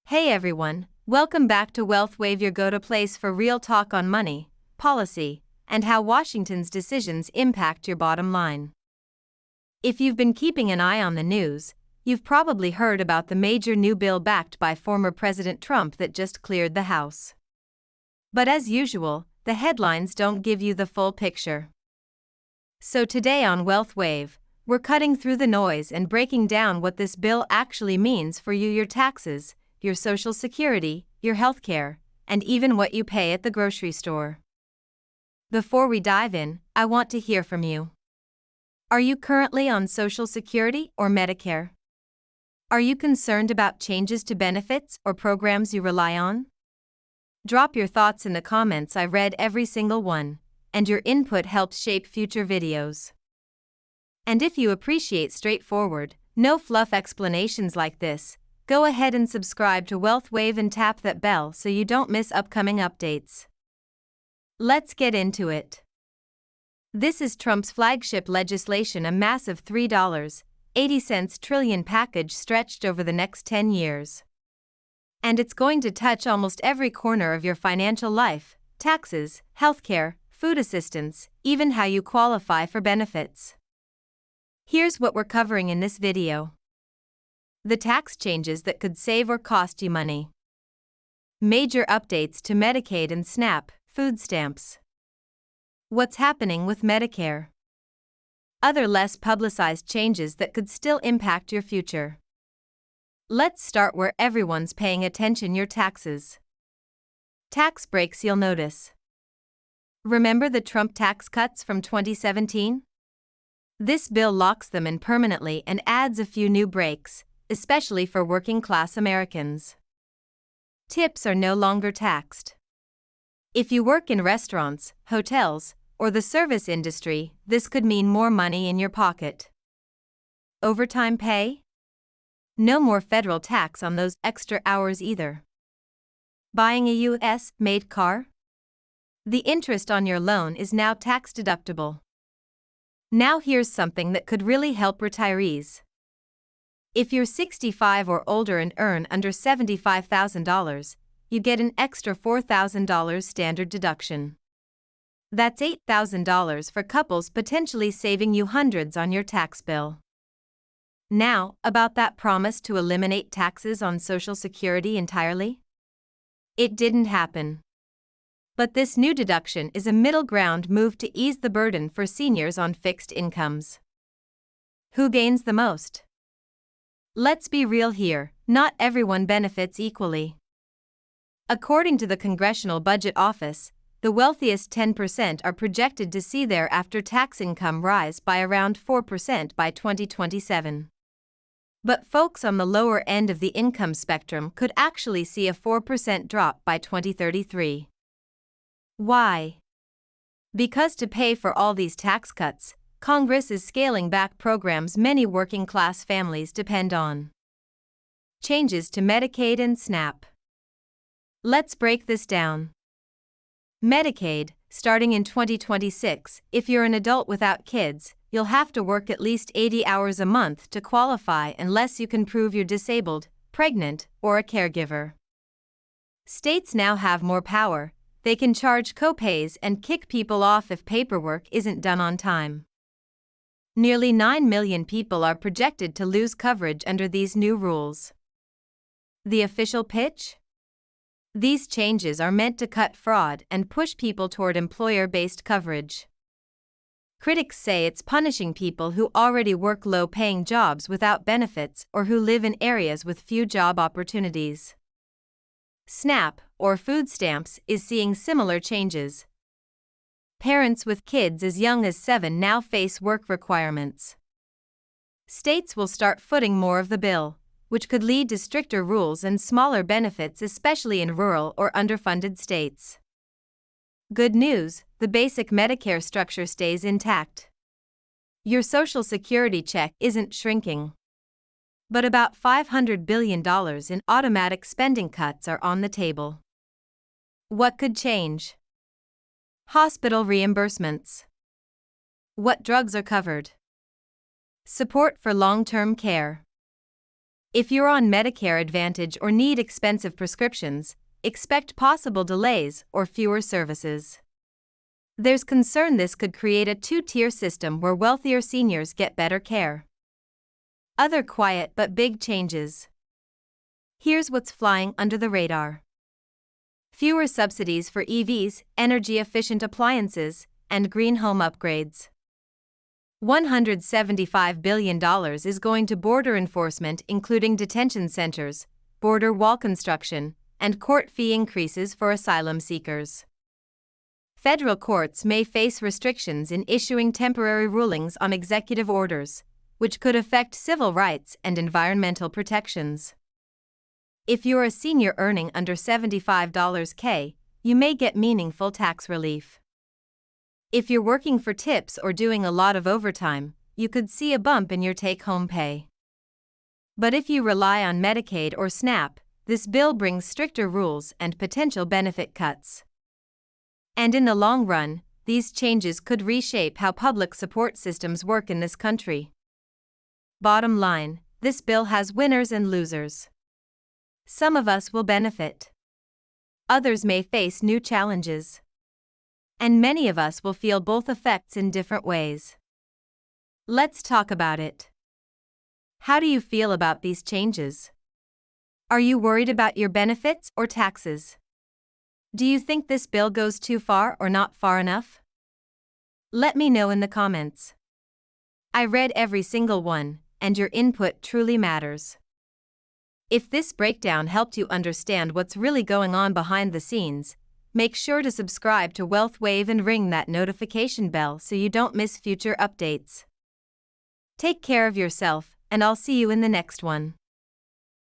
Hey everyone, welcome back to Wealth Wave, your go-to place for real talk on money, policy, and how Washington's decisions impact your bottom line. If you've been keeping an eye on the news, you've probably heard about the major new bill backed by former President Trump that just cleared the House. But as usual, the headlines don't give you the full picture. So today on Wealth Wave, we're cutting through the noise and breaking down what this bill actually means for you, your taxes, your Social Security, your healthcare, and even what you pay at the grocery store. Before we dive in, I want to hear from you. Are you currently on Social Security or Medicare? Are you concerned about changes to benefits or programs you rely on? Drop your thoughts in the comments. I read every single one, and your input helps shape future videos. And if you appreciate straightforward, no fluff explanations like this, go ahead and subscribe to Wealth Wave and tap that bell so you don't miss upcoming updates. Let's get into it. This is Trump's flagship legislation, a massive $3.80 trillion package stretched over the next 10 years. And it's going to touch almost every corner of your financial life: taxes, healthcare, food assistance, even how you qualify for benefits. Here's what we're covering in this video. The tax changes that could save or cost you money. Major updates to Medicaid and SNAP, food stamps. What's happening with Medicare? Other less publicized changes that could still impact your future. Let's start where everyone's paying attention: your taxes. Tax breaks you'll notice. Remember the Trump tax cuts from 2017? This bill locks them in permanently and adds a few new breaks, especially for working-class Americans. Tips are no longer taxed. If you work in restaurants, hotels, or the service industry, this could mean more money in your pocket. Overtime pay? No more federal tax on those extra hours either. Buying a U.S.-made car? The interest on your loan is now tax-deductible. Now here's something that could really help retirees. If you're 65 or older and earn under $75,000, you get an extra $4,000 standard deduction. That's $8,000 for couples, potentially saving you hundreds on your tax bill. Now, about that promise to eliminate taxes on Social Security entirely? It didn't happen. But this new deduction is a middle ground move to ease the burden for seniors on fixed incomes. Who gains the most? Let's be real here, not everyone benefits equally. According to the Congressional Budget Office, the wealthiest 10% are projected to see their after-tax income rise by around 4% by 2027. But folks on the lower end of the income spectrum could actually see a 4% drop by 2033. Why? Because to pay for all these tax cuts, Congress is scaling back programs many working-class families depend on. Changes to Medicaid and SNAP. Let's break this down. Medicaid, starting in 2026, if you're an adult without kids, you'll have to work at least 80 hours a month to qualify unless you can prove you're disabled, pregnant, or a caregiver. States now have more power. They can charge co-pays and kick people off if paperwork isn't done on time. Nearly 9 million people are projected to lose coverage under these new rules. The official pitch? These changes are meant to cut fraud and push people toward employer-based coverage. Critics say it's punishing people who already work low-paying jobs without benefits or who live in areas with few job opportunities. SNAP, or food stamps, is seeing similar changes. Parents with kids as young as 7 now face work requirements. States will start footing more of the bill, which could lead to stricter rules and smaller benefits, especially in rural or underfunded states. Good news, the basic Medicare structure stays intact. Your Social Security check isn't shrinking. But about $500 billion in automatic spending cuts are on the table. What could change? Hospital reimbursements. What drugs are covered? Support for long-term care. If you're on Medicare Advantage or need expensive prescriptions, expect possible delays or fewer services. There's concern this could create a two-tier system where wealthier seniors get better care. Other quiet but big changes. Here's what's flying under the radar. Fewer subsidies for EVs, energy-efficient appliances, and green home upgrades. $175 billion is going to border enforcement, including detention centers, border wall construction, and court fee increases for asylum seekers. Federal courts may face restrictions in issuing temporary rulings on executive orders, which could affect civil rights and environmental protections. If you're a senior earning under $75K, you may get meaningful tax relief. If you're working for tips or doing a lot of overtime, you could see a bump in your take-home pay. But if you rely on Medicaid or SNAP, this bill brings stricter rules and potential benefit cuts. And in the long run, these changes could reshape how public support systems work in this country. Bottom line, this bill has winners and losers. Some of us will benefit. Others may face new challenges. And many of us will feel both effects in different ways. Let's talk about it. How do you feel about these changes? Are you worried about your benefits or taxes? Do you think this bill goes too far or not far enough? Let me know in the comments. I read every single one, and your input truly matters. If this breakdown helped you understand what's really going on behind the scenes, make sure to subscribe to Wealth Wave and ring that notification bell so you don't miss future updates. Take care of yourself, and I'll see you in the next one.